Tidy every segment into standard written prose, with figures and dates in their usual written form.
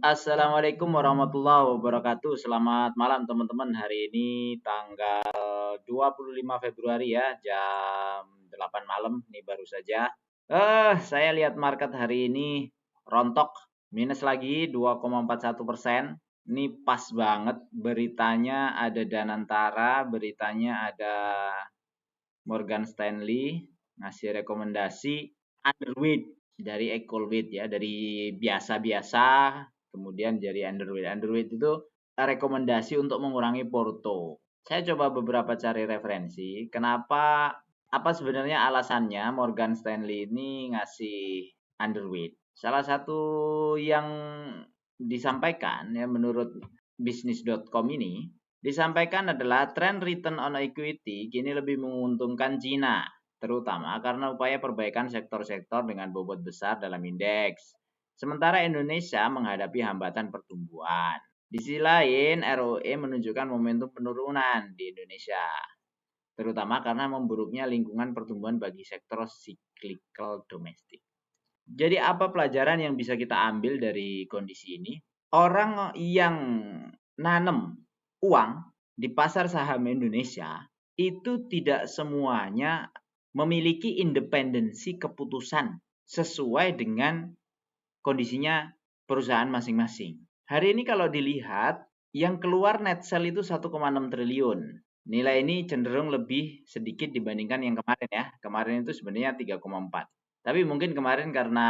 Assalamualaikum warahmatullahi wabarakatuh. Selamat malam teman-teman. Hari ini tanggal 25 Februari ya, jam 8 malam nih baru saja. Saya lihat market hari ini rontok minus lagi 2,41%. Ini pas banget beritanya ada Danantara, beritanya ada Morgan Stanley ngasih rekomendasi underweight dari equal weight ya, dari biasa-biasa kemudian jadi underweight. Underweight itu rekomendasi untuk mengurangi porto. Saya coba beberapa cari referensi. Kenapa? Apa sebenarnya alasannya Morgan Stanley ini ngasih underweight? Salah satu yang disampaikan ya menurut bisnis.com ini disampaikan adalah tren return on equity kini lebih menguntungkan Cina, terutama karena upaya perbaikan sektor-sektor dengan bobot besar dalam indeks. Sementara Indonesia menghadapi hambatan pertumbuhan. Di sisi lain, ROE menunjukkan momentum penurunan di Indonesia, terutama karena memburuknya lingkungan pertumbuhan bagi sektor cyclical domestik. Jadi apa pelajaran yang bisa kita ambil dari kondisi ini? Orang yang nanem uang di pasar saham Indonesia itu tidak semuanya memiliki independensi keputusan sesuai dengan kondisinya perusahaan masing-masing. Hari ini kalau dilihat yang keluar net sell itu 1,6 triliun. Nilai ini cenderung lebih sedikit dibandingkan yang kemarin ya. Kemarin itu sebenarnya 3,4. Tapi mungkin kemarin karena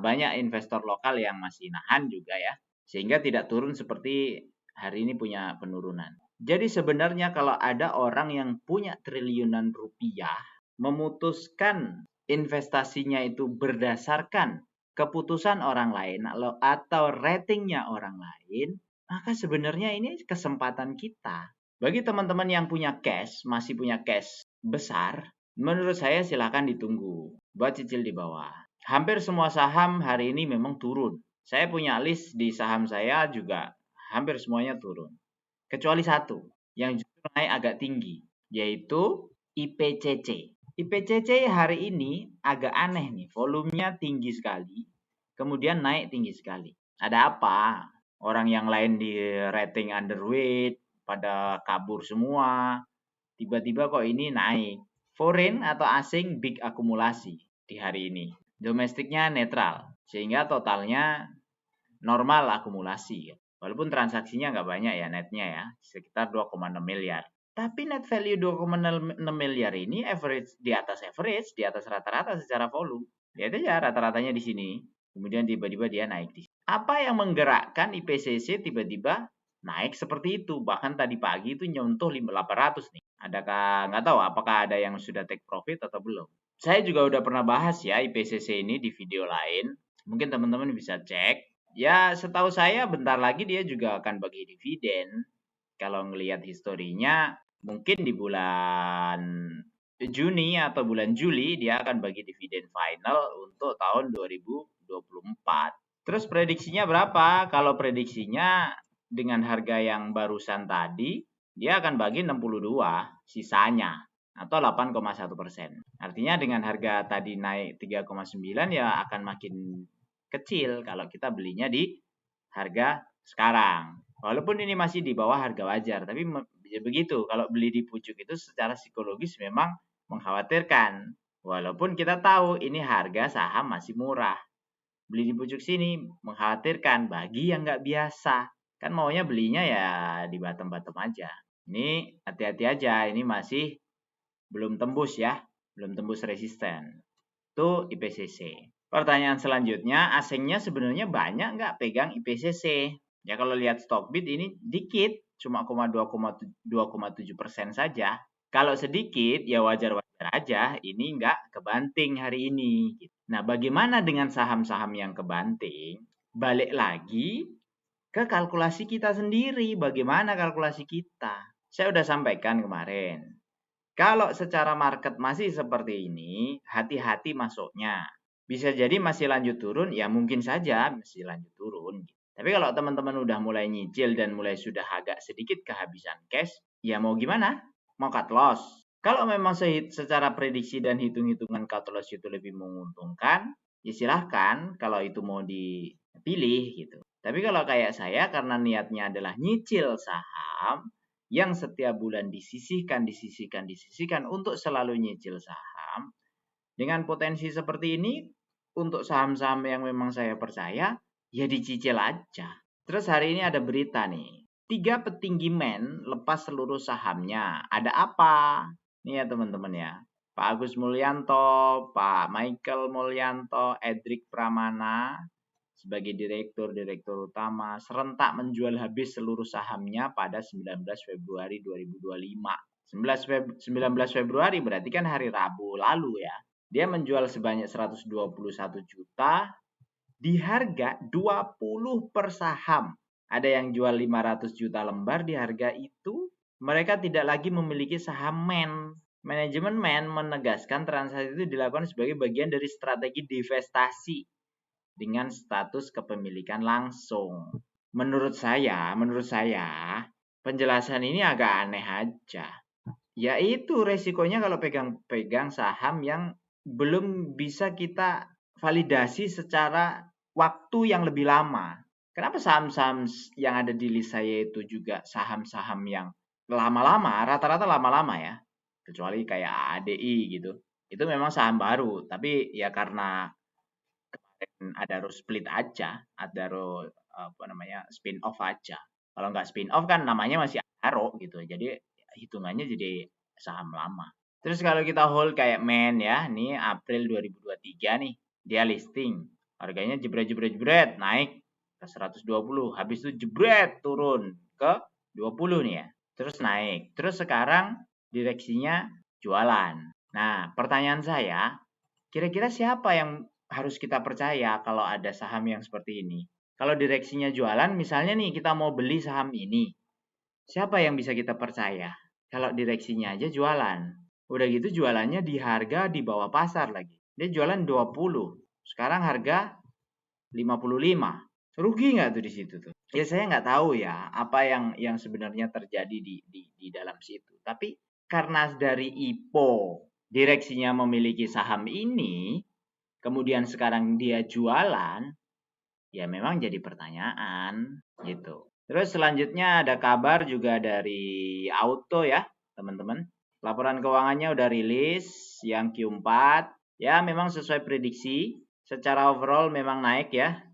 banyak investor lokal yang masih nahan juga ya. Sehingga tidak turun seperti hari ini punya penurunan. Jadi sebenarnya kalau ada orang yang punya triliunan rupiah memutuskan investasinya itu berdasarkan keputusan orang lain atau ratingnya orang lain, maka sebenarnya ini kesempatan kita. Bagi teman-teman yang punya cash, masih punya cash besar, menurut saya silakan ditunggu buat cicil di bawah. Hampir semua saham hari ini memang turun. Saya punya list di saham saya juga hampir semuanya turun. Kecuali satu yang justru naik agak tinggi, yaitu IPCC. IPCC hari ini agak aneh nih, volumenya tinggi sekali, kemudian naik tinggi sekali. Ada apa? Orang yang lain di rating underweight, pada kabur semua, tiba-tiba kok ini naik. Foreign atau asing big akumulasi di hari ini. Domestiknya netral, sehingga totalnya normal akumulasi. Walaupun transaksinya nggak banyak ya netnya ya, sekitar 2,6 miliar. Tapi net value 2,6 miliar ini average di atas rata-rata secara volume. Lihat aja rata-ratanya di sini. Kemudian tiba-tiba dia naik di sini. Apa yang menggerakkan IPCC tiba-tiba naik seperti itu? Bahkan tadi pagi itu nyentuh 800 nih. Adakah nggak tahu apakah ada yang sudah take profit atau belum? Saya juga udah pernah bahas ya IPCC ini di video lain. Mungkin teman-teman bisa cek. Ya, setahu saya bentar lagi dia juga akan bagi dividen. Kalau ngelihat historinya, mungkin di bulan Juni atau bulan Juli dia akan bagi dividen final untuk tahun 2024. Terus prediksinya berapa? Kalau prediksinya dengan harga yang barusan tadi, dia akan bagi 62 sisanya atau 8,1%. Artinya dengan harga tadi naik 3,9 ya akan makin kecil kalau kita belinya di harga sekarang. Walaupun ini masih di bawah harga wajar, tapi ya begitu. Kalau beli di pucuk itu secara psikologis memang mengkhawatirkan. Walaupun kita tahu ini harga saham masih murah. Beli di pucuk sini mengkhawatirkan bagi yang nggak biasa. Kan maunya belinya ya di bottom-bottom aja. Ini hati-hati aja, ini masih belum tembus ya, belum tembus resisten. Itu IPCC. Pertanyaan selanjutnya, asingnya sebenarnya banyak nggak pegang IPCC? Ya kalau lihat Stockbit ini dikit, cuma 2,7% saja. Kalau sedikit ya wajar-wajar aja, ini nggak kebanting hari ini. Nah bagaimana dengan saham-saham yang kebanting? Balik lagi ke kalkulasi kita sendiri, bagaimana kalkulasi kita. Saya udah sampaikan kemarin. Kalau secara market masih seperti ini, hati-hati masuknya. Bisa jadi masih lanjut turun, ya mungkin saja masih lanjut turun. Tapi kalau teman-teman udah mulai nyicil dan mulai sudah agak sedikit kehabisan cash, ya mau gimana? Mau cut loss. Kalau memang secara prediksi dan hitung-hitungan cut loss itu lebih menguntungkan, ya silahkan kalau itu mau dipilih gitu. Tapi kalau kayak saya karena niatnya adalah nyicil saham yang setiap bulan disisihkan untuk selalu nyicil saham, dengan potensi seperti ini untuk saham-saham yang memang saya percaya, ya dicicil aja. Terus hari ini ada berita nih, 3 petinggi men lepas seluruh sahamnya. Ada apa? Nih ya teman-teman ya. Pak Agus Mulyanto, Pak Michael Mulyanto, Edric Pramana sebagai direktur utama serentak menjual habis seluruh sahamnya pada 19 Februari 2025. 19 Februari berarti kan hari Rabu lalu ya. Dia menjual sebanyak 121 juta di harga 20 per saham. Ada yang jual 500 juta lembar di harga itu. Mereka tidak lagi memiliki saham men. Manajemen men menegaskan transaksi itu dilakukan sebagai bagian dari strategi divestasi dengan status kepemilikan langsung. Menurut saya, penjelasan ini agak aneh aja. Yaitu resikonya kalau pegang saham yang belum bisa kita validasi secara waktu yang lebih lama. Kenapa saham-saham yang ada di list saya itu juga saham-saham yang lama-lama, rata-rata lama-lama ya. Kecuali kayak ADI gitu. Itu memang saham baru, tapi ya karena ada split aja, ada spin off aja. Kalau nggak spin off kan namanya masih Adaro gitu. Jadi hitungannya jadi saham lama. Terus kalau kita hold kayak Men ya, nih April 2023 nih, dia listing. Harganya jebret naik ke 120, habis itu jebret turun ke 20 nih ya. Terus naik. Terus sekarang direksinya jualan. Nah, pertanyaan saya, kira-kira siapa yang harus kita percaya kalau ada saham yang seperti ini? Kalau direksinya jualan, misalnya nih kita mau beli saham ini, siapa yang bisa kita percaya? Kalau direksinya aja jualan. Udah gitu jualannya di harga di bawah pasar lagi. Dia jualan 20. Sekarang harga 55. Rugi nggak tuh di situ tuh? Ya saya nggak tahu ya apa yang sebenarnya terjadi di dalam situ. Tapi karena dari IPO direksinya memiliki saham ini, kemudian sekarang dia jualan, ya memang jadi pertanyaan gitu. Terus selanjutnya ada kabar juga dari Auto ya, teman-teman. Laporan keuangannya udah rilis yang Q4. Ya memang sesuai prediksi. Secara overall memang naik ya.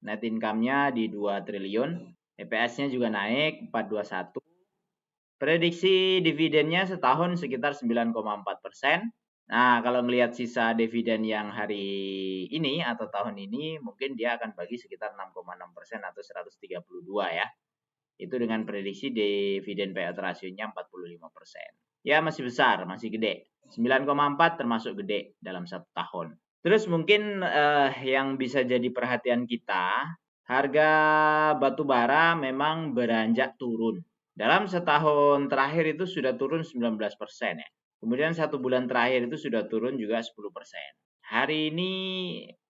Net income-nya di 2 triliun. EPS-nya juga naik 421. Prediksi dividennya setahun sekitar 9,4%. Nah, kalau melihat sisa dividen yang hari ini atau tahun ini, mungkin dia akan bagi sekitar 6,6% atau 132 ya. Itu dengan prediksi dividen payout ratio-nya 45%. Ya masih besar, masih gede. 9,4 termasuk gede dalam 1 tahun. Terus mungkin yang bisa jadi perhatian kita, harga batu bara memang beranjak turun. Dalam setahun terakhir itu sudah turun 19% ya. Kemudian 1 bulan terakhir itu sudah turun juga 10%. Hari ini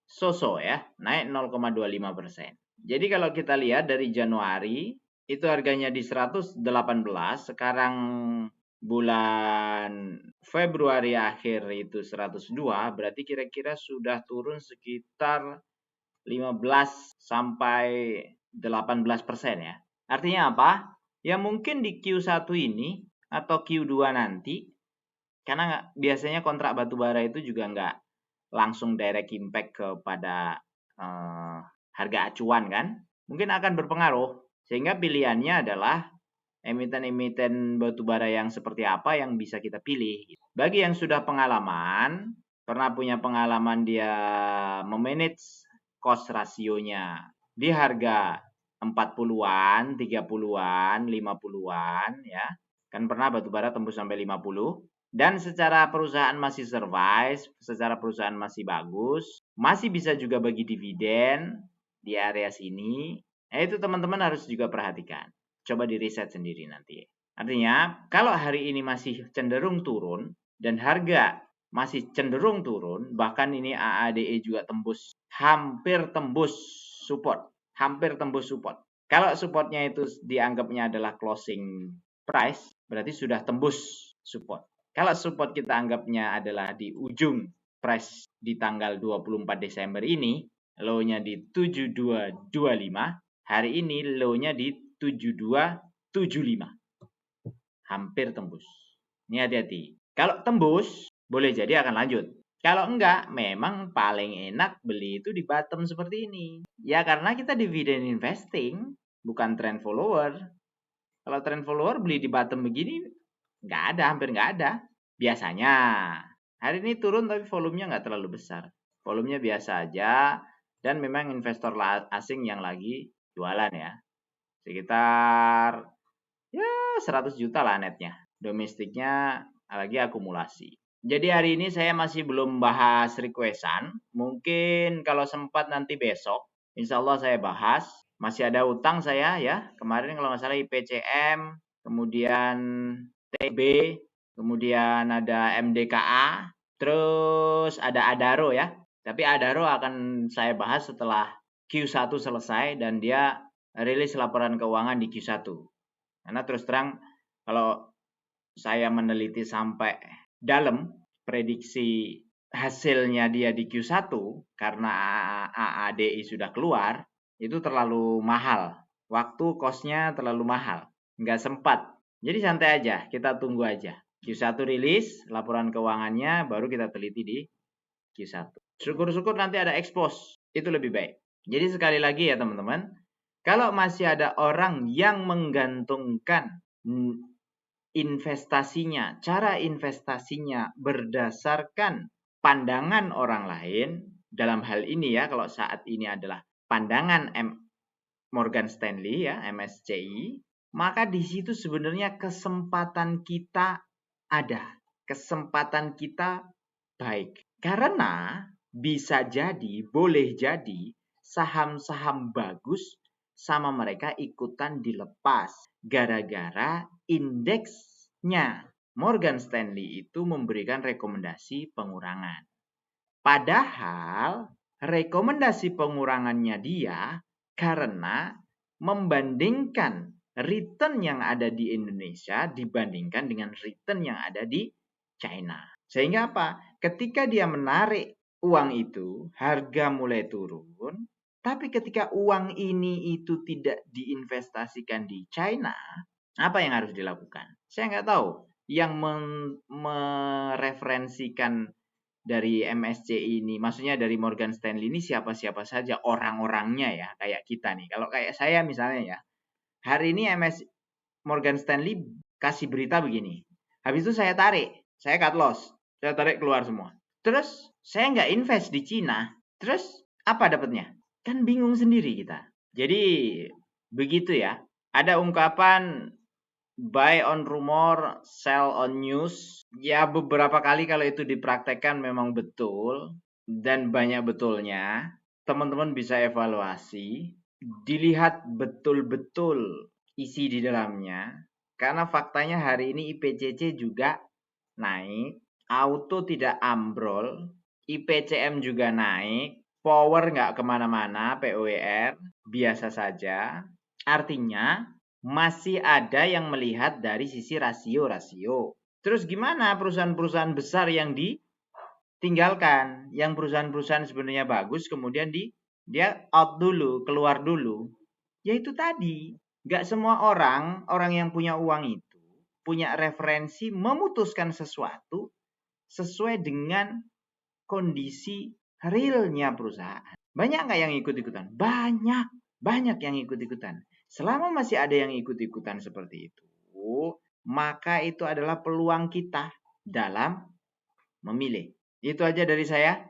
so-so ya, naik 0,25%. Jadi kalau kita lihat dari Januari, itu harganya di 118, sekarang bulan Februari akhir itu 102, berarti kira-kira sudah turun sekitar 15 sampai 18% ya. Artinya apa? Ya mungkin di Q1 ini atau Q2 nanti, karena biasanya kontrak batubara itu juga nggak langsung direct impact kepada harga acuan kan, mungkin akan berpengaruh. Sehingga pilihannya adalah emiten-emiten batubara yang seperti apa yang bisa kita pilih. Bagi yang sudah pengalaman, pernah punya pengalaman dia memanage cost rasionya di harga 40-an, 30-an, 50-an ya. Kan pernah batubara tembus sampai 50. Dan secara perusahaan masih survive, secara perusahaan masih bagus, masih bisa juga bagi dividen di area sini. Nah, itu teman-teman harus juga perhatikan. Coba di riset sendiri nanti. Artinya, kalau hari ini masih cenderung turun dan harga masih cenderung turun, bahkan ini AADE juga hampir tembus support. Kalau supportnya itu dianggapnya adalah closing price, berarti sudah tembus support. Kalau support kita anggapnya adalah di ujung price di tanggal 24 Desember ini, low-nya di 7225, Hari ini low-nya di 7275. Hampir tembus. Ini hati-hati. Kalau tembus, boleh jadi akan lanjut. Kalau enggak, memang paling enak beli itu di bottom seperti ini. Ya karena kita dividend investing, bukan trend follower. Kalau trend follower beli di bottom begini, nggak ada, hampir nggak ada. Biasanya. Hari ini turun tapi volumenya nggak terlalu besar. Volumenya biasa aja. Dan memang investor asing yang lagi jualan ya. Sekitar ya 100 juta lah netnya. Domestiknya lagi akumulasi. Jadi hari ini saya masih belum bahas requestan. Mungkin kalau sempat nanti besok, insya Allah saya bahas. Masih ada utang saya ya. Kemarin kalau nggak salah IPCM, kemudian TB, kemudian ada MDKA, terus ada Adaro ya. Tapi Adaro akan saya bahas setelah Q1 selesai dan dia rilis laporan keuangan di Q1. Karena terus terang kalau saya meneliti sampai dalam prediksi hasilnya dia di Q1 karena AADI sudah keluar, itu terlalu mahal. Waktu kosnya terlalu mahal. Nggak sempat. Jadi santai aja, kita tunggu aja. Q1 rilis laporan keuangannya, baru kita teliti di Q1. Syukur-syukur nanti ada expose. Itu lebih baik. Jadi sekali lagi ya teman-teman, kalau masih ada orang yang menggantungkan investasinya, cara investasinya berdasarkan pandangan orang lain, dalam hal ini ya, kalau saat ini adalah pandangan Morgan Stanley ya, MSCI, maka di situ sebenarnya kesempatan kita ada. Kesempatan kita baik. Karena bisa jadi, boleh jadi saham-saham bagus sama mereka ikutan dilepas gara-gara indeksnya Morgan Stanley itu memberikan rekomendasi pengurangan. Padahal rekomendasi pengurangannya dia karena membandingkan return yang ada di Indonesia dibandingkan dengan return yang ada di China. Sehingga apa? Ketika dia menarik uang itu, harga mulai turun. Tapi ketika uang ini itu tidak diinvestasikan di China, apa yang harus dilakukan? Saya nggak tahu. Yang mereferensikan dari MSCI ini, maksudnya dari Morgan Stanley ini siapa-siapa saja orang-orangnya ya, kayak kita nih. Kalau kayak saya misalnya ya, hari ini Morgan Stanley kasih berita begini. Habis itu saya tarik, saya cut loss, saya tarik keluar semua. Terus saya nggak invest di Cina, terus apa dapatnya? Kan bingung sendiri kita. Jadi begitu ya. Ada ungkapan buy on rumor, sell on news. Ya beberapa kali kalau itu dipraktekkan memang betul dan banyak betulnya. Teman-teman bisa evaluasi, dilihat betul-betul isi di dalamnya. Karena faktanya hari ini IPCC juga naik, auto tidak ambrol, IPCM juga naik, power nggak kemana-mana, POWR biasa saja. Artinya masih ada yang melihat dari sisi rasio-rasio. Terus gimana perusahaan-perusahaan besar yang ditinggalkan, yang perusahaan-perusahaan sebenarnya bagus, kemudian dia out dulu, keluar dulu. Ya itu tadi, nggak semua orang yang punya uang itu punya referensi memutuskan sesuatu sesuai dengan kondisi realnya perusahaan. Banyak nggak yang ikut-ikutan? Banyak yang ikut-ikutan. Selama masih ada yang ikut-ikutan seperti itu, maka itu adalah peluang kita dalam memilih. Itu aja dari saya.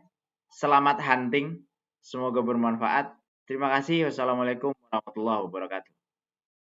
Selamat hunting. Semoga bermanfaat. Terima kasih. Wassalamualaikum warahmatullahi wabarakatuh.